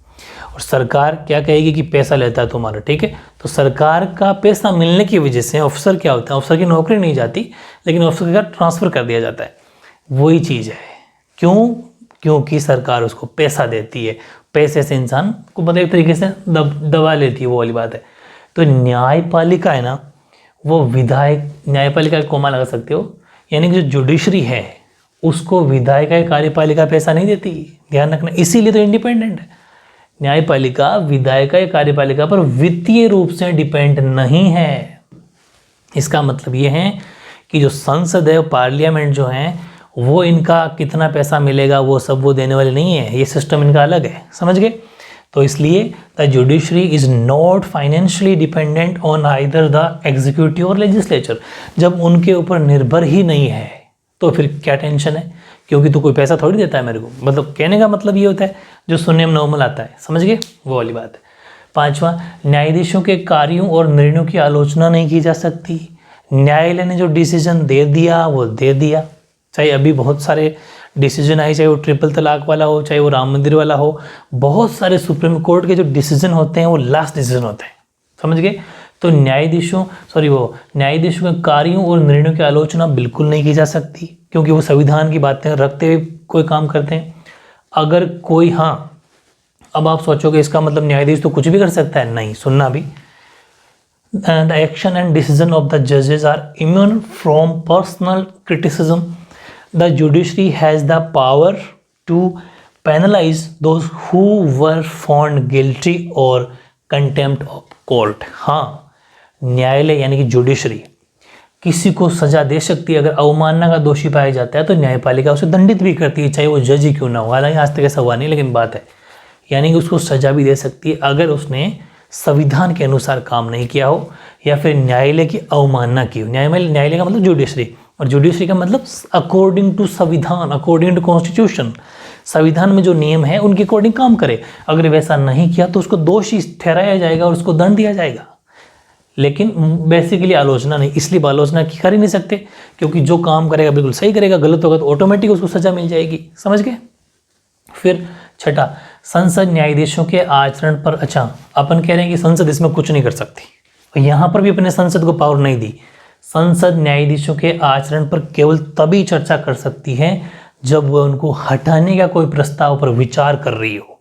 और सरकार क्या कहेगी कि पैसा लेता है तुम्हारा। ठीक है, तो सरकार का पैसा मिलने की वजह से अफसर क्या होता है, अफसर की नौकरी नहीं जाती, लेकिन अफसर का ट्रांसफ़र कर दिया जाता है। वही चीज़ है, क्यों? क्योंकि सरकार उसको पैसा देती है, पैसे से इंसान को मतलब एक तरीके से दबा लेती है, वो वाली बात है। तो न्यायपालिका है ना, वो विधायक, न्यायपालिका को कोमा लगा सकते हो, यानी कि जो जुडिशरी है उसको विधायक या कार्यपालिका पैसा नहीं देती, ध्यान रखना। इसीलिए तो इंडिपेंडेंट है। न्यायपालिका विधायक या कार्यपालिका पर वित्तीय रूप से डिपेंड नहीं है। इसका मतलब ये है कि जो संसद है, पार्लियामेंट जो है, वो इनका कितना पैसा मिलेगा वो सब वो देने वाले नहीं है, ये सिस्टम इनका अलग है, समझ गए? तो इसलिए the judiciary is not financially dependent on either the executive और लेजिस्लेचर। जब उनके ऊपर निर्भर ही नहीं है तो फिर क्या टेंशन है, क्योंकि तो कोई पैसा थोड़ी देता है मेरे को। मतलब कहने का मतलब ये होता है जो सुनने में नॉर्मल आता है, समझ गए, वो वाली बात है। पांचवा, न्यायाधीशों के कार्यों और निर्णयों की आलोचना नहीं की जा सकती। न्यायालय ने जो डिसीजन दे दिया वो दे दिया, चाहे अभी बहुत सारे डिसीजन आए, चाहे वो ट्रिपल तलाक वाला हो, चाहे वो राम मंदिर वाला हो, बहुत सारे सुप्रीम कोर्ट के जो डिसीजन होते हैं वो लास्ट डिसीजन होते हैं, समझ गए? तो न्यायाधीशों के कार्यों और निर्णयों की आलोचना बिल्कुल नहीं की जा सकती, क्योंकि वो संविधान की बातें रखते हुए कोई काम करते हैं। अगर कोई, अब आप सोचोगे इसका मतलब न्यायाधीश तो कुछ भी कर सकता है, नहीं, सुनना भी। the action and decision of the judges are immune from personal criticism. The judiciary has the power to penalize those who were found guilty or contempt of court. हाँ, न्यायालय यानी कि जुडिशरी किसी को सजा दे सकती है। अगर अवमानना का दोषी पाया जाता है तो न्यायपालिका उसे दंडित भी करती है, चाहे वो जज ही क्यों ना हो। हालांकि आज तक ऐसा हुआ नहीं, लेकिन बात है, यानी कि उसको सजा भी दे सकती है अगर उसने संविधान के अनुसार काम नहीं किया हो या फिर न्यायालय की अवमानना की हो। न्यायालय का मतलब जुडिशरी, और जुडिशरी का मतलब अकॉर्डिंग टू संविधान, अकॉर्डिंग टू कॉन्स्टिट्यूशन, संविधान में जो नियम है उनके अकॉर्डिंग काम करे। अगर वैसा नहीं किया तो उसको दोषी ठहराया जाएगा और उसको दंड दिया जाएगा। लेकिन बेसिकली आलोचना नहीं, इसलिए आलोचना की कर ही नहीं सकते, क्योंकि जो काम करेगा बिल्कुल सही करेगा, गलत होगा तो ऑटोमेटिक उसको सजा मिल जाएगी। समझ गए। फिर छठा, संसद न्यायाधीशों के आचरण पर, अच्छा अपन कह रहे हैं कि संसद इसमें कुछ नहीं कर सकती, यहाँ पर भी अपने संसद को पावर नहीं दी। संसद न्यायाधीशों के आचरण पर केवल तभी चर्चा कर सकती है जब वह उनको हटाने का कोई प्रस्ताव पर विचार कर रही हो।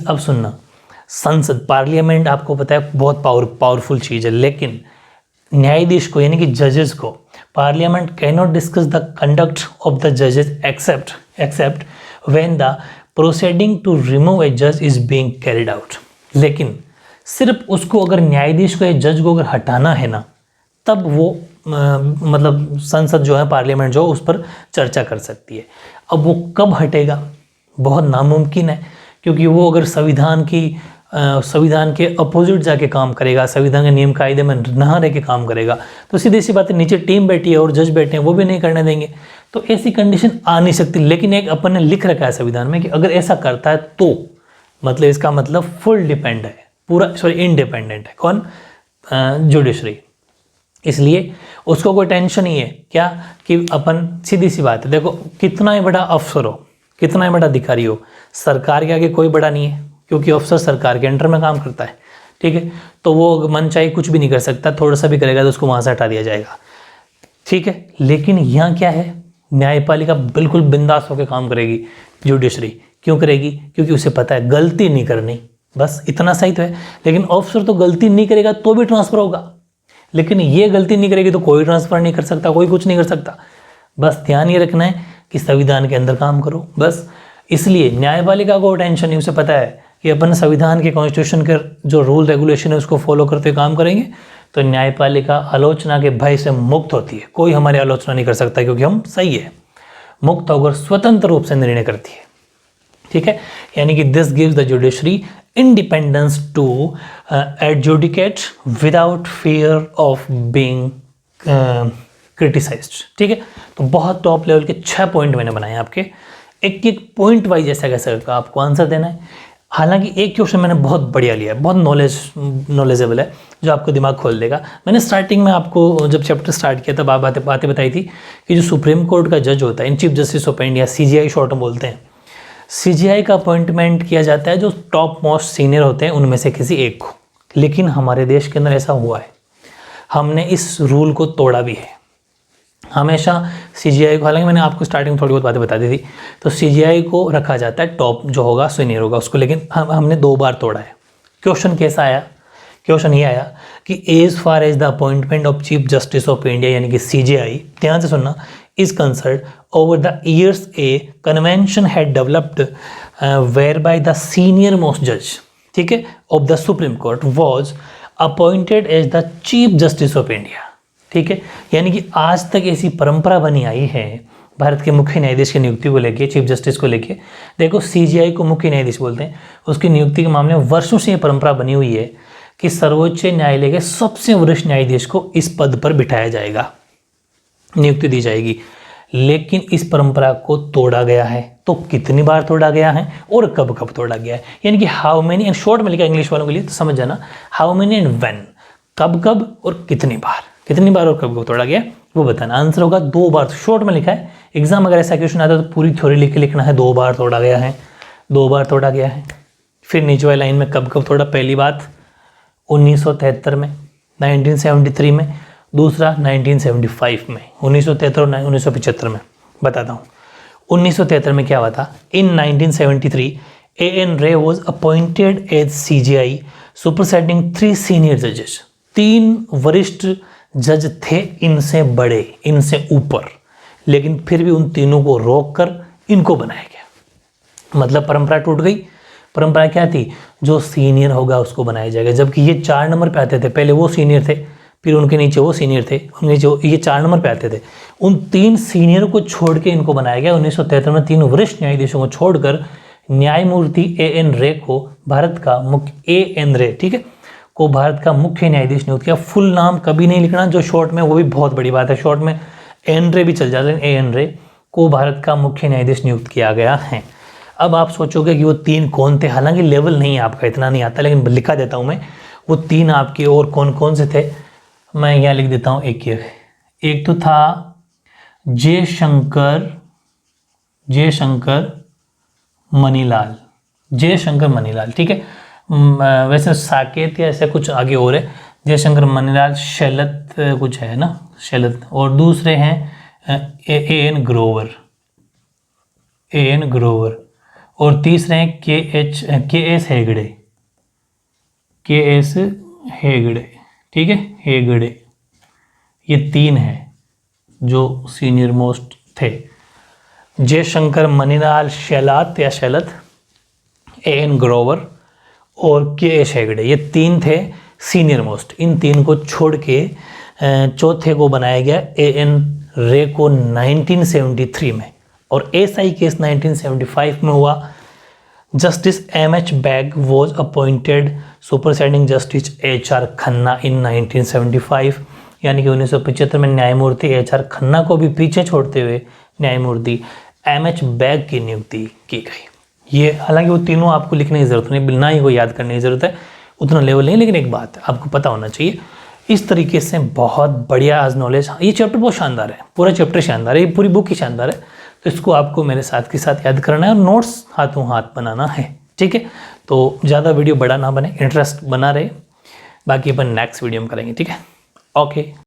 अब सुनना, संसद पार्लियामेंट आपको पता है बहुत पावरफुल चीज़ है, लेकिन न्यायाधीश को यानी कि जजेस को parliament can not discuss the conduct of the जजेस except when the proceeding to remove ए जज इज बीइंग कैरिड आउट। लेकिन सिर्फ उसको अगर न्यायाधीश को या जज को अगर हटाना है ना, तब वो मतलब संसद जो है, पार्लियामेंट जो उस पर चर्चा कर सकती है। अब वो कब हटेगा बहुत नामुमकिन है, क्योंकि वो अगर संविधान के अपोजिट जाके काम करेगा, संविधान के नियम कायदे में ना रह के काम करेगा, तो सीधी सी बात है, नीचे टीम बैठी है और जज बैठे हैं, वो भी नहीं करने देंगे। तो ऐसी कंडीशन आ नहीं सकती। लेकिन एक अपन ने लिख रखा है संविधान में कि अगर ऐसा करता है तो मतलब इसका मतलब फुल डिपेंड है, इंडिपेंडेंट है। कौन? जुडिशरी। इसलिए उसको कोई टेंशन नहीं है क्या कि अपन, सीधी सी बात है, देखो कितना ही बड़ा अफसर हो, कितना ही बड़ा अधिकारी हो, सरकार के आगे कोई बड़ा नहीं है, क्योंकि अफसर सरकार के अंडर में काम करता है। ठीक है, तो वो मन चाहे कुछ भी नहीं कर सकता, थोड़ा सा भी करेगा तो उसको वहाँ से हटा दिया जाएगा। ठीक है, लेकिन यहाँ क्या है, न्यायपालिका बिल्कुल बिंदास होकर काम करेगी। जुडिशरी क्यों करेगी? क्योंकि उसे पता है गलती नहीं करनी, बस इतना सही तो है। लेकिन अफसर तो गलती नहीं करेगा तो भी ट्रांसफर होगा, लेकिन ये गलती नहीं करेगी तो कोई ट्रांसफर नहीं कर सकता, कोई कुछ नहीं कर सकता। बस ध्यान ये रखना है कि संविधान के अंदर काम करो, बस। इसलिए न्यायपालिका को टेंशन नहीं, उसे पता है कि अपन संविधान के कॉन्स्टिट्यूशन के जो रूल रेगुलेशन है उसको फॉलो करते हुए काम करेंगे, तो न्यायपालिका आलोचना के भय से मुक्त होती है। कोई हमारी आलोचना नहीं कर सकता क्योंकि हम सही है, मुक्त होकर स्वतंत्र रूप से निर्णय करती है। ठीक है, यानी कि this gives the judiciary independence to adjudicate without fear of being criticised. ठीक है, तो बहुत टॉप लेवल के 6 पॉइंट मैंने बनाए आपके, एक पॉइंट वाइज ऐसा कैसे आपको आंसर देना है। हालांकि एक क्वेश्चन मैंने बहुत बढ़िया लिया है, बहुत नॉलेजेबल है, जो आपको दिमाग खोल देगा। मैंने स्टार्टिंग में आपको जब चैप्टर स्टार्ट किया तब बातें बताई थी कि जो सुप्रीम कोर्ट का जज होता है, in chief Justice of India, CJI short में बोलते हैं, CJI का अपॉइंटमेंट किया जाता है जो टॉप मोस्ट सीनियर होते हैं उनमें से किसी एक को। लेकिन हमारे देश के अंदर ऐसा हुआ है, हमने इस रूल को तोड़ा भी है। हमेशा CJI को, हालांकि मैंने आपको स्टार्टिंग में थोड़ी बहुत बातें बता दी थी, तो CJI को रखा जाता है टॉप जो होगा सीनियर होगा उसको, लेकिन हमने 2 बार तोड़ा है। क्वेश्चन कैसा आया? क्वेश्चन ये आया कि as far as the appointment of Chief Justice of India यानी कि CJI, ध्यान से सुनना, is concern over the years a convention had developed whereby the senior most जज, ठीक है, of the Supreme Court was appointed as the Chief Justice of India. ठीक है, यानी कि आज तक ऐसी परंपरा बनी आई है भारत के मुख्य न्यायाधीश की नियुक्ति को लेके, चीफ जस्टिस को लेके। देखो CJI को मुख्य न्यायाधीश बोलते हैं, उसकी नियुक्ति के मामले में वर्षों से ये परंपरा बनी हुई है कि सर्वोच्च न्यायालय के सबसे वरिष्ठ न्यायाधीश को इस पद पर बिठाया जाएगा, नियुक्ति दी जाएगी। लेकिन इस परंपरा को तोड़ा गया है, तो कितनी बार तोड़ा गया है और कब कब तोड़ा गया है, यानी कि हाउ मेनी, एंड शॉर्ट में लिखा इंग्लिश वालों के लिए तो समझ जाना, हाउ मेनी एंड व्हेन, कब कब और कितनी बार और कब कब तोड़ा गया वो बताना। आंसर होगा 2 बार, शॉर्ट में लिखा है। एग्जाम अगर ऐसा क्वेश्चन आता है तो पूरी थ्योरी लिख के लिखना है, 2 बार तोड़ा गया है, 2 बार तोड़ा गया है। फिर नीचे वाली लाइन में कब कब तोड़ा, पहली बात 1973 में, 1973 में, दूसरा 1975 में, 1973 और 1975 में। बताता हूँ 1973 में क्या हुआ था। इन 1973 A.N. Ray was appointed as CJI, superseding 3 senior judges। 3 वरिष्ठ जज थे इनसे बड़े, इनसे ऊपर, लेकिन फिर भी उन तीनों को रोककर इनको बनाया गया। मतलब परंपरा टूट गई। परंपरा क्या थी? जो सीनियर होगा उसको बनाया जाएगा। जबकि ये 4 नंबर पे आते थे, पहले वो सीनियर थे, फिर उनके नीचे वो सीनियर थे, उनके नीचे ये 4 नंबर पे आते थे। उन 3 सीनियर को छोड़ के इनको बनाया गया। 1973 में 3 वरिष्ठ न्यायाधीशों को छोड़कर न्यायमूर्ति A.N. रे को भारत का मुख्य A.N. रे, ठीक है, को भारत का मुख्य न्यायाधीश नियुक्त किया। फुल नाम कभी नहीं लिखना, जो शॉर्ट में, वो भी बहुत बड़ी बात है। शॉर्ट में एन रे भी चल जाता है। A.N. रे को भारत का मुख्य न्यायाधीश नियुक्त किया गया है। अब आप सोचोगे कि वो 3 कौन थे, हालांकि लेवल नहीं आपका इतना नहीं आता, लेकिन लिखा देता हूँ मैं। वो 3 आपके और कौन कौन से थे, मैं यहाँ लिख देता हूँ। एक तो था जयशंकर मनीलाल, जयशंकर मनीलाल, ठीक है। वैसे साकेत या ऐसा कुछ आगे और है। जयशंकर मनीलाल, शैलत कुछ है ना, शैलत। और दूसरे हैं A.N. ग्रोवर, और तीसरे हैं K.S. हेगड़े, ठीक है, हेगड़े। ये 3 हैं जो सीनियर मोस्ट थे। जयशंकर मनीलाल, शैलत, A.N. ग्रोवर और K.S. हेगड़े, ये 3 थे सीनियर मोस्ट। इन 3 को छोड़ के चौथे को बनाया गया A.N. रे को 1973 में, और SI केस 1975 में हुआ। Justice M.H. Beg was appointed superseding justice HR Khanna in 1975, यानी कि 1975 में न्यायमूर्ति HR खन्ना को भी पीछे छोड़ते हुए न्यायमूर्ति M.H. बैग की नियुक्ति की गई। ये हालांकि वो तीनों आपको लिखने की जरूरत नहीं, ना ही को याद करने की जरूरत है, उतना लेवल नहीं, लेकिन एक बात है आपको पता होना चाहिए। इस तरीके से बहुत बढ़िया आज नॉलेज। ये चैप्टर बहुत शानदार है, पूरा चैप्टर शानदार है, ये पूरी बुक ही शानदार है। तो इसको आपको मेरे साथ के साथ याद करना है और नोट्स हाथों हाथ बनाना है, ठीक है। तो ज़्यादा वीडियो बड़ा ना बने, इंटरेस्ट बना रहे। बाकी अपन नेक्स्ट वीडियो में करेंगे, ठीक है। ओके।